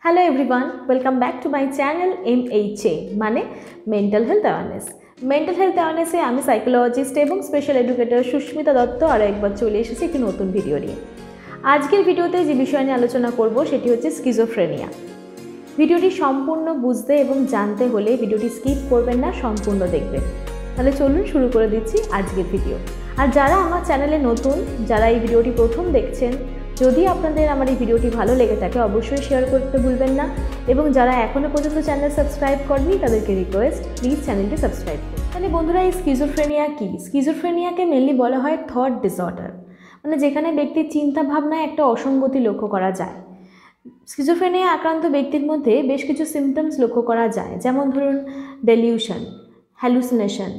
Hello everyone, welcome back to my channel MHA মানে mental health awareness. Mental health অ্যাওয়ারনেসে আমি psychologist এবং special educator Susmita Dutta আরও একবার চলে এসেছি একটি নতুন ভিডিও নিয়ে। আজকের ভিডিওতে যে বিষয় নিয়ে আলোচনা করব সেটি হচ্ছে স্কিজোফ্রেনিয়া। ভিডিওটি সম্পূর্ণ বুঝতে এবং জানতে হলে ভিডিওটি স্কিপ করবেন না, সম্পূর্ণ দেখবেন। তাহলে চলুন শুরু করে দিচ্ছি আজকের ভিডিও। আর যারা আমার চ্যানেলে নতুন, যারা এই ভিডিওটি প্রথম দেখছেন, যদি আপনাদের আমার এই ভিডিওটি ভালো লেগে থাকে অবশ্যই শেয়ার করতে ভুলবেন না, এবং যারা এখনও পর্যন্ত চ্যানেল সাবস্ক্রাইব করেনি তাদেরকে রিকোয়েস্ট প্লিজ চ্যানেলটি সাবস্ক্রাইব করুন। তাহলে বন্ধুরা, এই স্কিজোফ্রেনিয়া কী? স্কিজোফ্রেনিয়াকে মেনলি বলা হয় থট ডিসঅর্ডার, মানে যেখানে ব্যক্তির চিন্তা ভাবনায় একটা অসঙ্গতি লক্ষ্য করা যায়। স্কিজোফ্রেনিয়া আক্রান্ত ব্যক্তির মধ্যে বেশ কিছু সিমটমস লক্ষ্য করা যায়, যেমন ধরুন delusion, hallucination,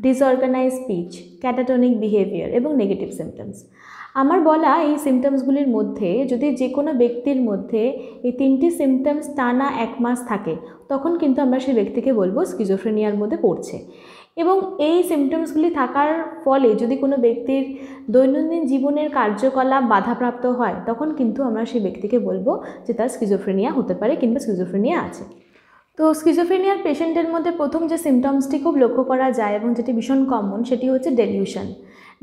disorganise speech, ক্যাটাটনিক behaviour এবং নেগেটিভ সিমটমস। আমার বলা এই সিমটমসগুলির মধ্যে যদি যে কোনো ব্যক্তির মধ্যে এই তিনটি সিমটমস টানা 1 মাস থাকে, তখন কিন্তু আমরা সেই ব্যক্তিকে বলবো স্কিজোফ্রেনিয়ার মধ্যে পড়ছে। এবং এই সিমটমসগুলি থাকার ফলে যদি কোনো ব্যক্তির দৈনন্দিন জীবনের কার্যকলাপ বাধাপ্রাপ্ত হয়, তখন কিন্তু আমরা সেই ব্যক্তিকে বলবো যে তার স্কিজোফ্রেনিয়া হতে পারে কিংবা স্কিজোফ্রেনিয়া আছে। তো স্কিজোফ্রেনিয়ার পেশেন্টের মধ্যে প্রথম যে সিমটমসটি খুব লক্ষ্য করা যায় এবং যেটি ভীষণ কমন, সেটি হচ্ছে ডেলিউশন।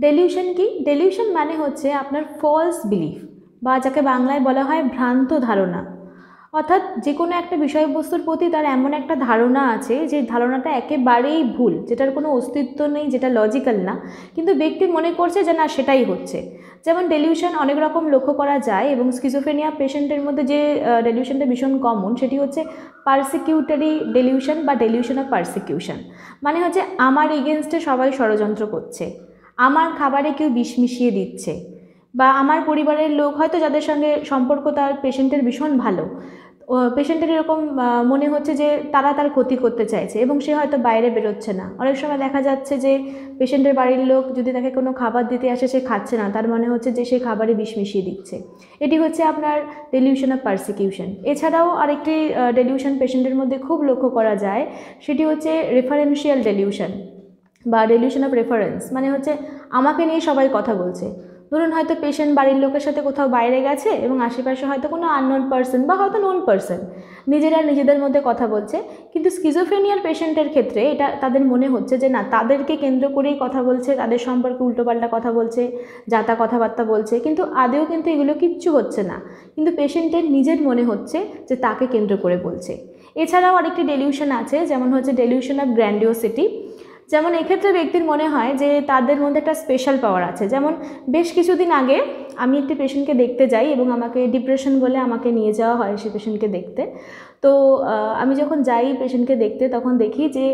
ডেলিউশন কি? ডেলিউশন মানে হচ্ছে আপনার ফলস বিলিফ, বা যাকে বাংলায় বলা হয় ভ্রান্ত ধারণা। অর্থাৎ যে কোনো একটা বিষয়বস্তুর প্রতি তার এমন একটা ধারণা আছে যে ধারণাটা একেবারেই ভুল, যেটার কোনো অস্তিত্ব নেই, যেটা লজিক্যাল না, কিন্তু ব্যক্তি মনে করছে যে না সেটাই হচ্ছে। যেমন ডেলিউশন অনেক রকম লক্ষ্য করা যায়, এবং স্কিজোফ্রেনিয়া পেশেন্টের মধ্যে যে ডেলিউশনটা ভীষণ কমন সেটি হচ্ছে পারসিকিউটরি ডেলিউশন বা ডেলিউশন অফ পারসিকিউশন। মানে হচ্ছে আমার এগেনস্টে সবাই ষড়যন্ত্র করছে, আমার খাবারে কেউ বিষ মিশিয়ে দিচ্ছে, বা আমার পরিবারের লোক হয়তো যাদের সঙ্গে সম্পর্ক তার পেশেন্টের ভীষণ ভালো, পেশেন্টের এরকম মনে হচ্ছে যে তারা তার ক্ষতি করতে চাইছে এবং সে হয়তো বাইরে বেরোচ্ছে না। অনেক সময় দেখা যাচ্ছে যে পেশেন্টের বাড়ির লোক যদি তাকে কোনো খাবার দিতে আসে, সে খাচ্ছে না, তার মনে হচ্ছে যে সে খাবারে বিষ মিশিয়ে দিচ্ছে। এটি হচ্ছে আপনার ডেলিউশন অফ পারসিকিউশন। এছাড়াও আরেকটি ডেলিউশন পেশেন্টের মধ্যে খুব লক্ষ্য করা যায়, সেটি হচ্ছে রেফারেন্সিয়াল ডেলিউশন বা ডেলিউশন অফ রেফারেন্স। মানে হচ্ছে আমাকে নিয়ে সবাই কথা বলছে। ধরুন হয়তো পেশেন্ট বাড়ির লোকের সাথে কোথাও বাইরে গেছে এবং আশেপাশে হয়তো কোনো আননোন পার্সন বা হয়তো নোন পার্সন, নিজেরা নিজেদের মধ্যে কথা বলছে, কিন্তু স্কিজোফ্রেনিয়ার পেশেন্টের ক্ষেত্রে এটা তাদের মনে হচ্ছে যে না, তাদেরকে কেন্দ্র করেই কথা বলছে, তাদের সম্পর্কে উল্টোপাল্টা কথা বলছে, যাতা কথাবার্তা বলছে, কিন্তু আদেও কিন্তু এগুলো কিচ্ছু হচ্ছে না, কিন্তু পেশেন্টের নিজের মনে হচ্ছে যে তাকে কেন্দ্র করে বলছে। এছাড়াও আরেকটি ডেলিউশন আছে, যেমন হচ্ছে ডেলিউশন অফ গ্র্যান্ডিওসিটি। যেমন এক্ষেত্রে ব্যক্তির মনে হয় যে তাদের মধ্যে একটা স্পেশাল পাওয়ার আছে। যেমন বেশ কিছুদিন আগে আমি একটি পেশেন্টকে দেখতে যাই এবং আমাকে ডিপ্রেশন বলে আমাকে নিয়ে যাওয়া হয় সেই পেশেন্টকে দেখতে। তো আমি যখন যাই পেশেন্টকে দেখতে, তখন দেখি যে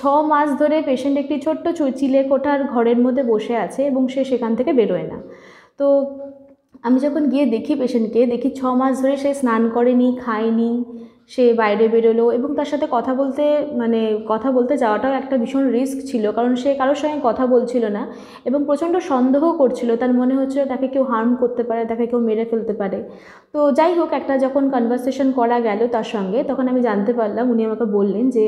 6 মাস ধরে পেশেন্ট একটি ছোট্ট চিলেকোঠার ঘরের মধ্যে বসে আছে এবং সে সেখান থেকে বেরোয় না। তো আমি যখন গিয়ে দেখি পেশেন্টকে, দেখি 6 মাস ধরে সে স্নান করেনি, খায়নি, সে বাইরে বেরোলো, এবং তার সাথে কথা বলতে যাওয়াটাও একটা ভীষণ রিস্ক ছিল, কারণ সে কারোর সঙ্গে কথা বলছিল না এবং প্রচণ্ড সন্দেহ করছিল। তার মনে হচ্ছিল তাকে কেউ হার্ম করতে পারে, তাকে কেউ মেরে ফেলতে পারে। তো যাই হোক, একটা যখন কনভারসেশন করা গেল তার সঙ্গে, তখন আমি জানতে পারলাম, উনি আমাকে বললেন যে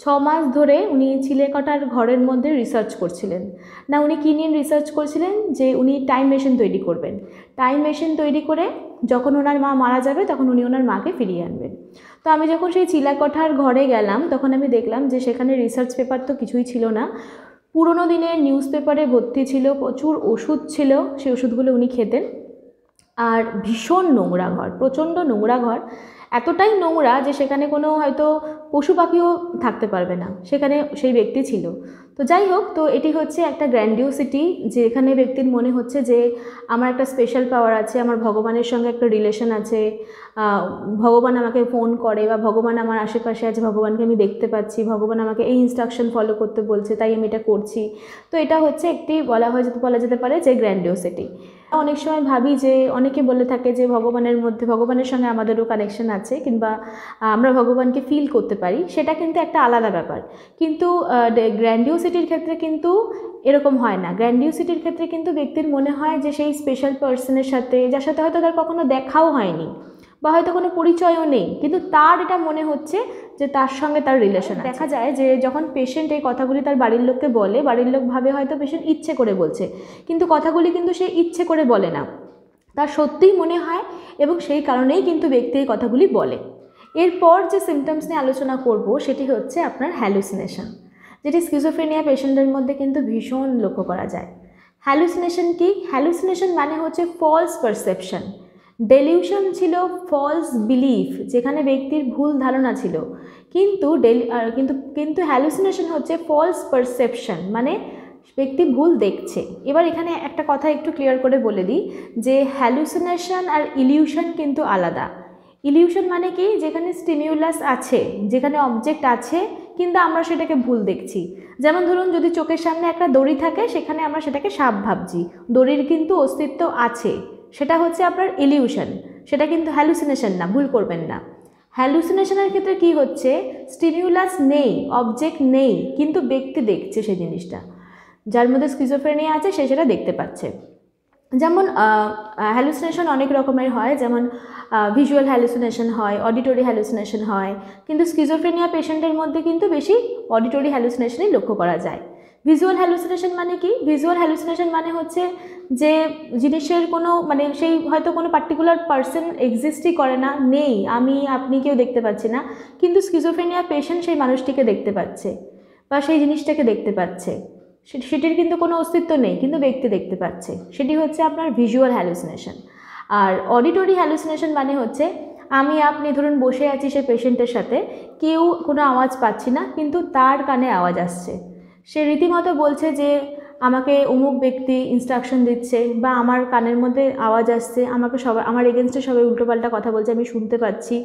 6 মাস ধরে উনি চিলেকোঠার ঘরের মধ্যে রিসার্চ করছিলেন। না, উনি কী নিয়ে রিসার্চ করছিলেন? যে উনি টাইম মেশিন তৈরি করবেন। টাইম মেশিন তৈরি করে যখন ওনার মা মারা যাবে তখন উনি ওনার মাকে ফিরিয়ে আনবেন। তো আমি যখন সেই চিলেকোঠার ঘরে গেলাম, তখন আমি দেখলাম যে সেখানে রিসার্চ পেপার তো কিছুই ছিল না, পুরনো দিনের নিউজ পেপারে ভর্তি ছিল, প্রচুর ওষুধ ছিল, সেই ওষুধগুলো উনি খেতেন। আর ভীষণ নোংরা ঘর, প্রচণ্ড নোংরা ঘর, এতটাই নোংরা যে সেখানে কোনো হয়তো পশু পাখিও থাকতে পারবে না, সেখানে সেই ব্যক্তি ছিল। তো যাই হোক, তো এটি হচ্ছে একটা গ্র্যান্ডিওসিটি, যে এখানে ব্যক্তির মনে হচ্ছে যে আমার একটা স্পেশাল পাওয়ার আছে, আমার ভগবানের সঙ্গে একটা রিলেশন আছে, ভগবান আমাকে ফোন করে, বা ভগবান আমার আশেপাশে আছে, ভগবানকে আমি দেখতে পাচ্ছি, ভগবান আমাকে এই ইনস্ট্রাকশন ফলো করতে বলছে, তাই আমি এটা করছি। তো এটা হচ্ছে একটি বলা যেতে পারে যে গ্র্যান্ডিওসিটি। অনেক সময় ভাবি যে অনেকে বলে থাকে যে ভগবানের সঙ্গে আমাদেরও কানেকশন আছে, কিংবা আমরা ভগবানকে ফিল করতে পারি, সেটা কিন্তু একটা আলাদা ব্যাপার। কিন্তু গ্র্যান্ডিওসিটির ক্ষেত্রে কিন্তু এরকম হয় না। গ্র্যান্ডিওসিটির ক্ষেত্রে কিন্তু ব্যক্তির মনে হয় যে সেই স্পেশাল পার্সনের সাথে, যার সাথে হয়তো তার কখনো দেখাও হয়নি বা হয়তো কোনো পরিচয়ও নেই, কিন্তু তার এটা মনে হচ্ছে যে তার সঙ্গে তার রিলেশন। দেখা যায় যে যখন পেশেন্ট এই কথাগুলি তার বাড়ির লোককে বলে, বাড়ির লোক ভাবে হয়তো পেশেন্ট ইচ্ছে করে বলছে, কিন্তু কথাগুলি কিন্তু সে ইচ্ছে করে বলে না, তার সত্যিই মনে হয়, এবং সেই কারণেই কিন্তু ব্যক্তি এই কথাগুলি বলে। এরপর যে সিমটমস নিয়ে আলোচনা করব সেটি হচ্ছে আপনার হ্যালুসিনেশন, যেটি স্কিজোফ্রেনিয়া পেশেন্টের মধ্যে কিন্তু ভীষণ লক্ষ্য করা যায়। হ্যালুসিনেশন কি? হ্যালুসিনেশন মানে হচ্ছে ফলস পারসেপশন। ডেলিউশন ছিল ফলস বিলিফ, যেখানে ব্যক্তির ভুল ধারণা ছিল, কিন্তু কিন্তু হ্যালুসিনেশন হচ্ছে ফলস পারসেপশন, মানে ব্যক্তি ভুল দেখছে। এবার এখানে একটা কথা একটু ক্লিয়ার করে বলে দিই যে হ্যালুসিনেশন আর ইলিউশন কিন্তু আলাদা। ইলিউশন মানে কি? যেখানে স্টিমিউলাস আছে, যেখানে অবজেক্ট আছে, কিন্তু আমরা সেটাকে ভুল দেখছি। যেমন ধরুন, যদি চোখের সামনে একটা দড়ি থাকে, সেখানে আমরা সেটাকে সাপ ভাবছি, দড়ির কিন্তু অস্তিত্ব আছে, সেটা হচ্ছে আপনার ইলিউশন, সেটা কিন্তু হ্যালুসিনেশন না, ভুল করবেন না। হ্যালুসিনেশনের ক্ষেত্রে কি হচ্ছে? স্টিমিউলাস নেই, অবজেক্ট নেই, কিন্তু ব্যক্তি দেখছে সেই জিনিসটা, যার মধ্যে স্কিজোফ্রেনিয়া আছে সে সেটা দেখতে পাচ্ছে। যেমন হ্যালুসিনেশন অনেক রকমের হয়, যেমন ভিজুয়াল হ্যালুসিনেশন হয়, অডিটরি হ্যালুসিনেশন হয়, কিন্তু স্কিজোফ্রেনিয়া পেশেন্টের মধ্যে কিন্তু বেশি অডিটরি হ্যালুসিনেশনই লক্ষ্য করা যায়। ভিজুয়াল হ্যালুসিনেশন মানে কি? ভিজুয়াল হ্যালুসিনেশন মানে হচ্ছে যে জিনিসের কোনো মানে সেই হয়তো কোনো পার্টিকুলার পার্সন এক্সিস্টই করে না, নেই, আমি আপনি কেউ দেখতে পাচ্ছি না, কিন্তু স্কিজোফ্রেনিয়া পেশেন্ট সেই মানুষটিকে দেখতে পাচ্ছে বা সেই জিনিসটাকে দেখতে পাচ্ছে, সেটির কিন্তু কোনো অস্তিত্ব নেই, কিন্তু ব্যক্তি দেখতে পাচ্ছে, সেটি হচ্ছে আপনার ভিজুয়াল হ্যালুসিনেশন। আর অডিটরি হ্যালুসিনেশন মানে হচ্ছে আমি আপনি ধরুন বসে আছি সেই পেশেন্টের সাথে, কেউ কোনো আওয়াজ পাচ্ছি না, কিন্তু তার কানে আওয়াজ আসছে, সে রীতিমতো বলছে যে আমাকে অমুক ব্যক্তি ইনস্ট্রাকশন দিচ্ছে, বা আমার কানের মধ্যে আওয়াজ আসছে, আমাকে সবাই আমার এগেনস্টে সবাই উল্টোপাল্টা কথা বলছে, আমি শুনতে পাচ্ছি।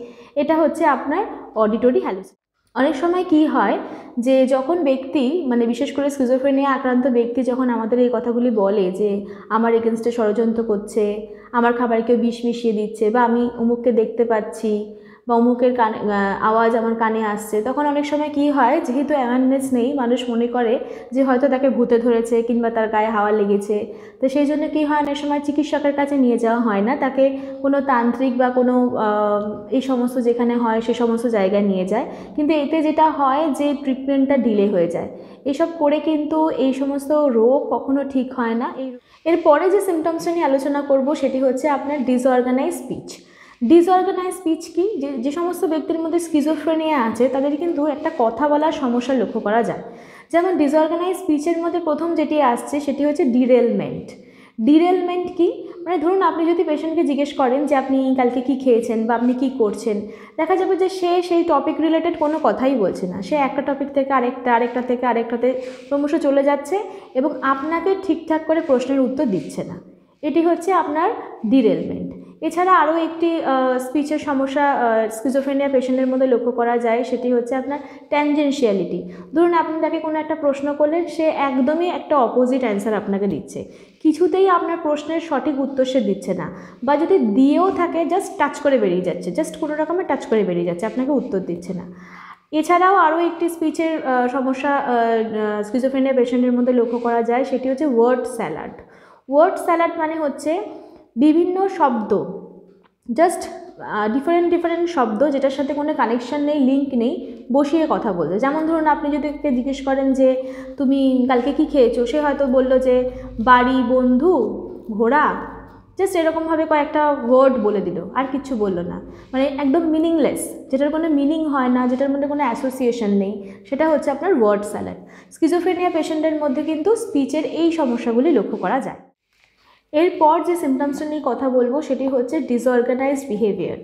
এটা হচ্ছে আপনার অডিটরি হ্যালুসিনেশন। অনেক সময় কি হয় যে যখন ব্যক্তি মানে বিশেষ করে স্কিজোফ্রেনিয়া আক্রান্ত ব্যক্তি যখন আমাদের এই কথাগুলি বলে যে আমার এগেনস্টে ষড়যন্ত্র করছে, আমার খাবারে কেউ বিষ মিশিয়ে দিচ্ছে, বা আমি অমুককে দেখতে পাচ্ছি, বা অমুকের কানে আওয়াজ আমার কানে আসছে, তখন অনেক সময় কি হয়, যেহেতু অ্যাওয়ারনেস নেই, মানুষ মনে করে যে হয়তো তাকে ভূতে ধরেছে কিংবা তার গায়ে হাওয়া লেগেছে। তো সেই জন্য কী হয়, অনেক সময় চিকিৎসকের কাছে নিয়ে যাওয়া হয় না, তাকে কোনো তান্ত্রিক বা কোনো এই সমস্ত যেখানে হয় সে সমস্ত জায়গায় নিয়ে যায়। কিন্তু এতে যেটা হয় যে ট্রিটমেন্টটা ডিলে হয়ে যায়। এসব করে কিন্তু এই সমস্ত রোগ কখনো ঠিক হয় না। এরপরে যে সিমটমসটা নিয়ে আলোচনা করব সেটি হচ্ছে আপনার ডিসঅর্গানাইজ স্পিচ। ডিসঅর্গানাইজ স্পিচ কি? যে সমস্ত ব্যক্তির মধ্যে স্কিজোফ্রেনিয়া আছে তাদের কিন্তু একটা কথা বলার সমস্যা লক্ষ্য করা যায়। যেমন ডিসঅর্গানাইজ স্পিচের মধ্যে প্রথম যেটি আসছে সেটি হচ্ছে ডিরেলমেন্ট। ডিরেলমেন্ট কি? মানে ধরুন আপনি যদি পেশেন্টকে জিজ্ঞেস করেন যে আপনি কালকে কি খেয়েছেন বা আপনি কি করছেন, দেখা যাবে যে সে সেই টপিক রিলেটেড কোনো কথাই বলছে না, সে একটা টপিক থেকে আরেকটা থেকে আরেকটাতে ক্রমশ চলে যাচ্ছে এবং আপনাকে ঠিকঠাক করে প্রশ্নের উত্তর দিচ্ছে না। এটি হচ্ছে আপনার ডিরেলমেন্ট। এছাড়া আরও একটি স্পিচের সমস্যা স্কিজোফ্রেনিয়া পেশেন্টের মধ্যে লক্ষ্য করা যায়, সেটি হচ্ছে আপনার ট্যানজেনশিয়ালিটি। ধরুন আপনি তাকে কোনো একটা প্রশ্ন করলেন, সে একদমই একটা অপোজিট অ্যান্সার আপনাকে দিচ্ছে, কিছুতেই আপনার প্রশ্নের সঠিক উত্তর সে দিচ্ছে না, বা যদি দিয়েও থাকে জাস্ট টাচ করে বেরিয়ে যাচ্ছে, জাস্ট কোনো রকমের টাচ করে বেরিয়ে যাচ্ছে, আপনাকে উত্তর দিচ্ছে না। এছাড়াও আরও একটি স্পিচের সমস্যা স্কিজোফ্রেনিয়া পেশেন্টের মধ্যে লক্ষ্য করা যায়, সেটি হচ্ছে ওয়ার্ড স্যালাড। ওয়ার্ড স্যালাড মানে হচ্ছে বিভিন্ন শব্দ, জাস্ট ডিফারেন্ট শব্দ যেটার সাথে কোনো কানেকশন নেই, লিঙ্ক নেই, বসিয়ে কথা বলতে। যেমন ধরুন আপনি যদি ওকে জিজ্ঞেস করেন যে তুমি কালকে কি খেয়েছো, সে হয়তো বললো যে বাড়ি, বন্ধু, ঘোড়া, জাস্ট এরকমভাবে কয়েকটা ওয়ার্ড বলে দিল, আর কিছু বললো না, মানে একদম মিনিংলেস, যেটার কোনো মিনিং হয় না, যেটার মধ্যে কোনো অ্যাসোসিয়েশন নেই, সেটা হচ্ছে আপনার ওয়ার্ড স্যালাড। স্কিজোফ্রেনিয়া পেশেন্টের মধ্যে কিন্তু স্পিচের এই সমস্যাগুলি লক্ষ্য করা যায়। এরপর যে সিমটমসটা নিয়ে কথা বলবো সেটি হচ্ছে ডিসঅর্গানাইজড বিহেভিয়ার।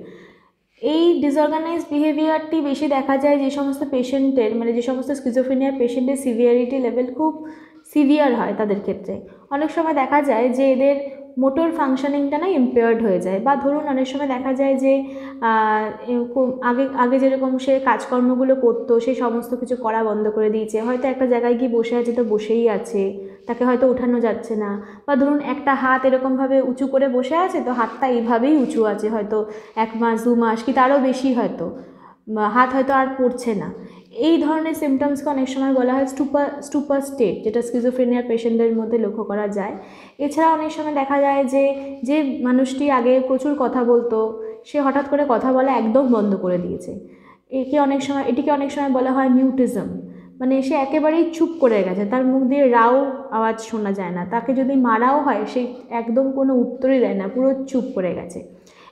এই ডিসঅর্গানাইজড বিহেভিয়ারটি বেশি দেখা যায় যে সমস্ত পেশেন্টের মানে যে সমস্ত স্কিজোফ্রেনিয়া পেশেন্টের সিভিয়ারিটি লেভেল খুব সিভিয়ার হয়, তাদের ক্ষেত্রে অনেক সময় দেখা যায় যে এদের মোটর ফাংশনিংটা না ইম্পেয়ার্ড হয়ে যায়, বা ধরুন অনেক সময় দেখা যায় যে আগে যেরকম সে কাজকর্মগুলো করতো সেই সমস্ত কিছু করা বন্ধ করে দিয়েছে, হয়তো একটা জায়গায় গিয়ে বসে আছে তো বসেই আছে, তাকে হয়তো ওঠানো যাচ্ছে না, বা ধরুন একটা হাত এরকমভাবে উঁচু করে বসে আছে, তো হাতটা এইভাবেই উঁচু আছে হয়তো 1 মাস 2 মাস কি তারও বেশি, হয়তো হাত হয়তো আর পড়ছে না। এই ধরনের সিমটমসকে অনেক সময় বলা হয় স্টুপার স্টেট, যেটা স্কিজোফ্রেনিয়া পেশেন্টের মধ্যে লক্ষ্য করা যায়। এছাড়া অনেক সময় দেখা যায় যে যে মানুষটি আগে প্রচুর কথা বলতো সে হঠাৎ করে কথা বলা একদম বন্ধ করে দিয়েছে। এটিকে অনেক সময় বলা হয় মিউটিজম, মানে সে একেবারেই চুপ করে গেছে, তার মুখ দিয়ে রাও আওয়াজ শোনা যায় না, তাকে যদি মারাও হয় সে একদম কোনো উত্তরই দেয় না, পুরো চুপ করে গেছে।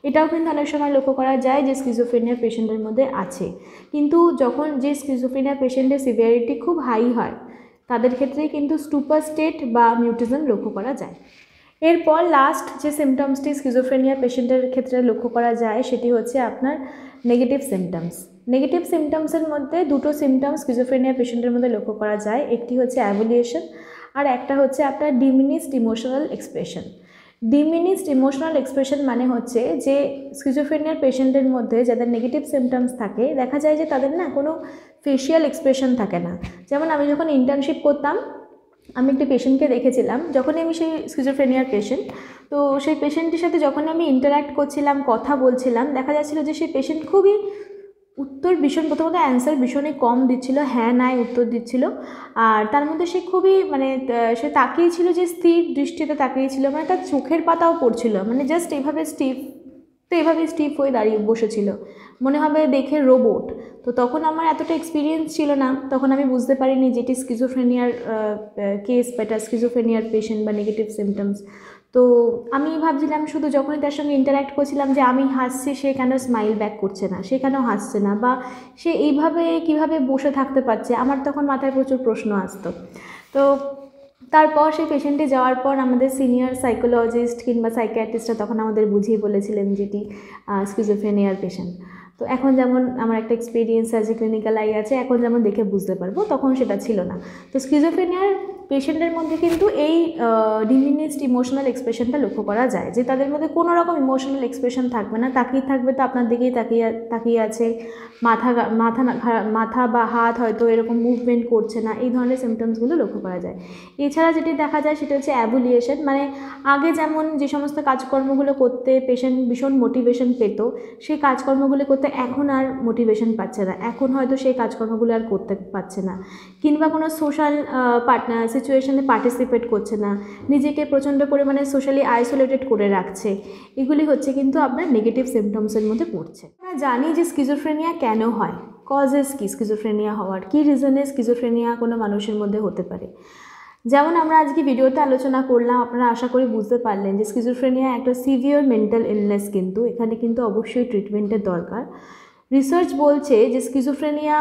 এটাও কিন্তু অনেক সময় লক্ষ্য করা যায় যে স্কিজোফ্রেনিয়া পেশেন্টের মধ্যে আছে। কিন্তু যখন যে স্কিজোফ্রেনিয়া পেশেন্টের সিভিয়ারিটি খুব হাই হয় তাদের ক্ষেত্রে কিন্তু স্টুপার স্টেট বা মিউটিজম লক্ষ্য করা যায়। এরপর লাস্ট যে সিমটমসটি স্কিজোফ্রেনিয়া পেশেন্টের ক্ষেত্রে লক্ষ্য করা যায় সেটি হচ্ছে আপনার নেগেটিভ সিমটমস। নেগেটিভ সিমটমসের মধ্যে দুটো সিমটমস স্কিজোফ্রেনিয়া পেশেন্টের মধ্যে লক্ষ্য করা যায়, একটি হচ্ছে অ্যাভুলিয়েশন আর একটা হচ্ছে আপনার diminished emotional expression. Diminished emotional expression মানে হচ্ছে যে স্কিজোফ্রেনিয়ার পেশেন্টের মধ্যে যাদের নেগেটিভ সিমটমস থাকে দেখা যায় যে তাদের না কোনো ফেশিয়াল এক্সপ্রেশন থাকে না। যেমন আমি যখন ইন্টার্নশিপ করতাম আমি একটি পেশেন্টকে দেখেছিলাম, যখনই আমি সেই স্কিজোফ্রেনিয়ার পেশেন্ট, তো সেই পেশেন্টের সাথে যখন আমি ইন্টারাক্ট করছিলাম কথা বলছিলাম দেখা যাচ্ছিলো যে সেই পেশেন্ট খুবই উত্তর প্রথমত অ্যান্সার ভীষণই কম দিচ্ছিল, হ্যাঁ নায় উত্তর দিচ্ছিল। আর তার মধ্যে সে খুবই সে তাকিয়েছিল যে স্থির দৃষ্টিতে তাকিয়েছিল, তার চোখের পাতাও পড়ছিল, জাস্ট এইভাবে স্টিফ হয়ে দাঁড়িয়ে বসেছিল, মনে হবে দেখে রোবট। তো তখন আমার এতটা এক্সপিরিয়েন্স ছিল না, তখন আমি বুঝতে পারিনি যে এটি স্কিজোফ্রেনিয়ার কেস বা এটা স্কিজোফ্রেনিয়ার পেশেন্ট বা নেগেটিভ সিমটমস। তো আমি ভাবছিলাম শুধু যখনই তার সঙ্গে ইন্টারাক্ট করছিলাম যে আমি হাসছি সে কেন স্মাইল ব্যাক করছে না, সে কেন হাসছে না, বা সে এইভাবে কীভাবে বসে থাকতে পারছে, আমার তখন মাথায় প্রচুর প্রশ্ন আসতো। তো তারপর সেই পেশেন্টে যাওয়ার পর আমাদের সিনিয়র সাইকোলজিস্ট কিংবা সাইকিয়াট্রিস্টরা তখন আমাদের বুঝিয়ে বলেছিলেন যেটি স্কিজোফ্রেনিয়ার পেশেন্ট। তো এখন যেমন আমার একটা এক্সপিরিয়েন্স আছে, ক্লিনিক্যাল আই আছে, এখন যেমন দেখে বুঝতে পারবো, তখন সেটা ছিল না। তো স্কিজোফ্রেনিয়ার পেশেন্টের মধ্যে কিন্তু এই ডিমিনিশড ইমোশনাল এক্সপ্রেশনটা লক্ষ্য করা যায়, যে তাদের মধ্যে কোনো রকম ইমোশনাল এক্সপ্রেশন থাকবে না, তাকিয়ে থাকবে তো আপনার দিকেই তাকিয়ে আছে, মাথা বা হাত হয়তো এরকম মুভমেন্ট করছে না, এই ধরনের সিমটমসগুলো লক্ষ্য করা যায়। এছাড়া যেটি দেখা যায় সেটা হচ্ছে অ্যাভুলিয়েশন, আগে যেমন যে সমস্ত কাজকর্মগুলো করতে পেশেন্ট ভীষণ মোটিভেশন পেত, সেই কাজকর্মগুলো করতে এখন আর মোটিভেশন পাচ্ছে না, এখন হয়তো সেই কাজকর্মগুলো আর করতে পারছে না, কিংবা কোনো সোশ্যাল সিচুয়েশনে পার্টিসিপেট করছে না, নিজেকে প্রচণ্ড পরিমাণে সোশ্যালি আইসোলেটেড করে রাখছে। এগুলি হচ্ছে কিন্তু আপনার নেগেটিভ সিমটমসের মধ্যে পড়ছে। আমরা জানি যে স্কিজোফ্রেনিয়া কেন হয়, কজেস কি স্কিজোফ্রেনিয়া হওয়ার, কী রিজনে স্কিজোফ্রেনিয়া কোনো মানুষের মধ্যে হতে পারে। যেমন আমরা আজকে ভিডিওতে আলোচনা করলাম, আপনারা আশা করি বুঝতে পারলেন যে স্কিজোফ্রেনিয়া একটা সিভিয়ার মেন্টাল ইলনেস, কিন্তু এখানে কিন্তু অবশ্যই ট্রিটমেন্টের দরকার। রিসার্চ বলছে যে স্কিজোফ্রেনিয়া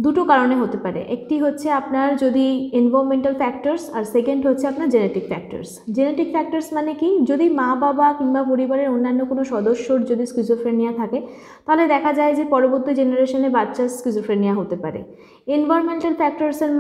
দুটো কারণে হতে পারে, একটি হচ্ছে আপনার যদি এনভায়রনমেন্টাল ফ্যাক্টরস, আর সেকেন্ড হচ্ছে আপনার জেনেটিক ফ্যাক্টরস। জেনেটিক ফ্যাক্টরস মানে কি, যদি মা বাবা কিংবা পরিবারের অন্যান্য কোনো সদস্যর যদি স্কিজোফ্রেনিয়া থাকে তাহলে দেখা যায় যে পরবর্তী জেনারেশনে বাচ্চার স্কিজোফ্রেনিয়া হতে পারে। এনভায়রনমেন্টাল ফ্যাক্টরসের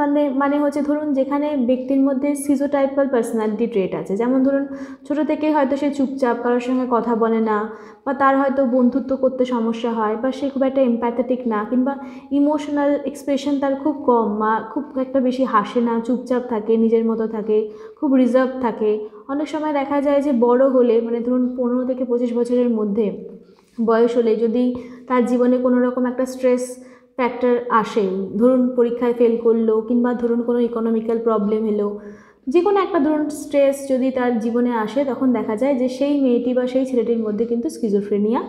মানে হচ্ছে ধরুন যেখানে ব্যক্তির মধ্যে সিজোটাইপাল পার্সোনালিটি ট্রেট আছে, যেমন ধরুন ছোটো থেকে হয়তো সে চুপচাপ, কারোর সঙ্গে কথা বলে না, বা তার হয়তো বন্ধুত্ব করতে সমস্যা হয়, বা সে খুব একটা এমপ্যাথেটিক না, কিংবা ইমোশনাল এক্সপ্রেশন তার খুব কম, বা খুব একটা বেশি হাসে না, চুপচাপ থাকে, নিজের মতো থাকে, খুব রিজার্ভ থাকে। অনেক সময় দেখা যায় যে বড় হলে ধরুন 15 থেকে 25 বছরের মধ্যে বয়স হলে যদি তার জীবনে কোনো রকম একটা স্ট্রেস ফ্যাক্টর আসে, ধরুন পরীক্ষায় ফেল করলো, কিংবা ধরুন কোনো ইকোনমিক্যাল প্রবলেম এলো, যে কোনো একটা ধরুন স্ট্রেস যদি তার জীবনে আসে, তখন দেখা যায় যে সেই মেয়েটি বা সেই ছেলেটির মধ্যে কিন্তু স্কিজোফ্রেনিয়া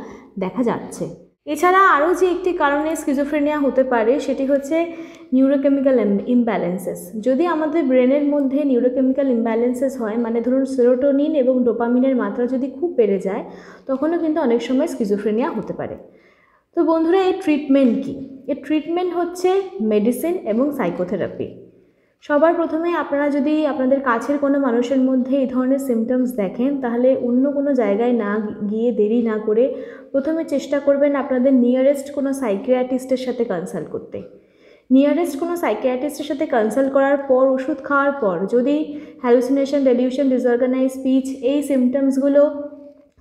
দেখা যাচ্ছে। এছাড়া আরও যে একটি কারণে স্কিজোফ্রেনিয়া হতে পারে সেটি হচ্ছে নিউরোকেমিক্যাল ইমব্যালেন্সেস। যদি আমাদের ব্রেনের মধ্যে নিউরোকেমিক্যাল ইমব্যালেন্সেস হয়, ধরুন সেরোটোনিন এবং ডোপামিনের মাত্রা যদি খুব বেড়ে যায়, তখনও কিন্তু অনেক সময় স্কিজোফ্রেনিয়া হতে পারে। তো বন্ধুরা, এর ট্রিটমেন্ট কী? এর ট্রিটমেন্ট হচ্ছে মেডিসিন এবং সাইকোথেরাপি। সবার প্রথমে আপনারা যদি আপনাদের কাছের কোনো মানুষের মধ্যে এই ধরনের সিমটমস দেখেন, তাহলে অন্য কোনো জায়গায় না গিয়ে দেরি না করে প্রথমে চেষ্টা করবেন আপনাদের নিয়ারেস্ট কোনো সাইকিয়াট্রিস্টের সাথে কনসাল্ট করতে। নিয়ারেস্ট কোনো সাইকিয়াট্রিস্টের সাথে কনসাল্ট করার পর, ওষুধ খাওয়ার পর যদি হ্যালুসিনেশন, ডেলিউশন, ডিসঅর্গানাইজ স্পিচ এই সিমটমসগুলো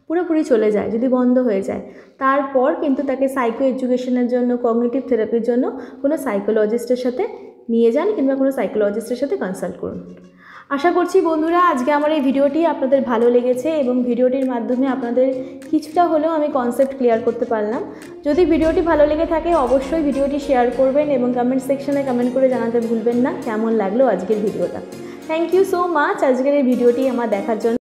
পুরোপুরি চলে যায়, যদি বন্ধ হয়ে যায়, তারপর কিন্তু তাকে সাইকো এডুকেশনের জন্য, কগনিটিভ থেরাপির জন্য কোনো সাইকোলজিস্টের সাথে নিয়ে যান, কিংবা কোনো সাইকোলজিস্টের সাথে কনসাল্ট করুন। আশা করছি বন্ধুরা আজকে আমার এই ভিডিওটি আপনাদের ভালো লেগেছে, এবং ভিডিওটির মাধ্যমে আপনাদের কিছুটা হলেও আমি কনসেপ্ট ক্লিয়ার করতে পারলাম। যদি ভিডিওটি ভালো লেগে থাকে অবশ্যই ভিডিওটি শেয়ার করবেন, এবং কমেন্ট সেকশনে কমেন্ট করে জানাতে ভুলবেন না কেমন লাগলো আজকের ভিডিওটা। থ্যাংক ইউ সো মাচ আজকের এই ভিডিওটি আমার দেখার জন্য।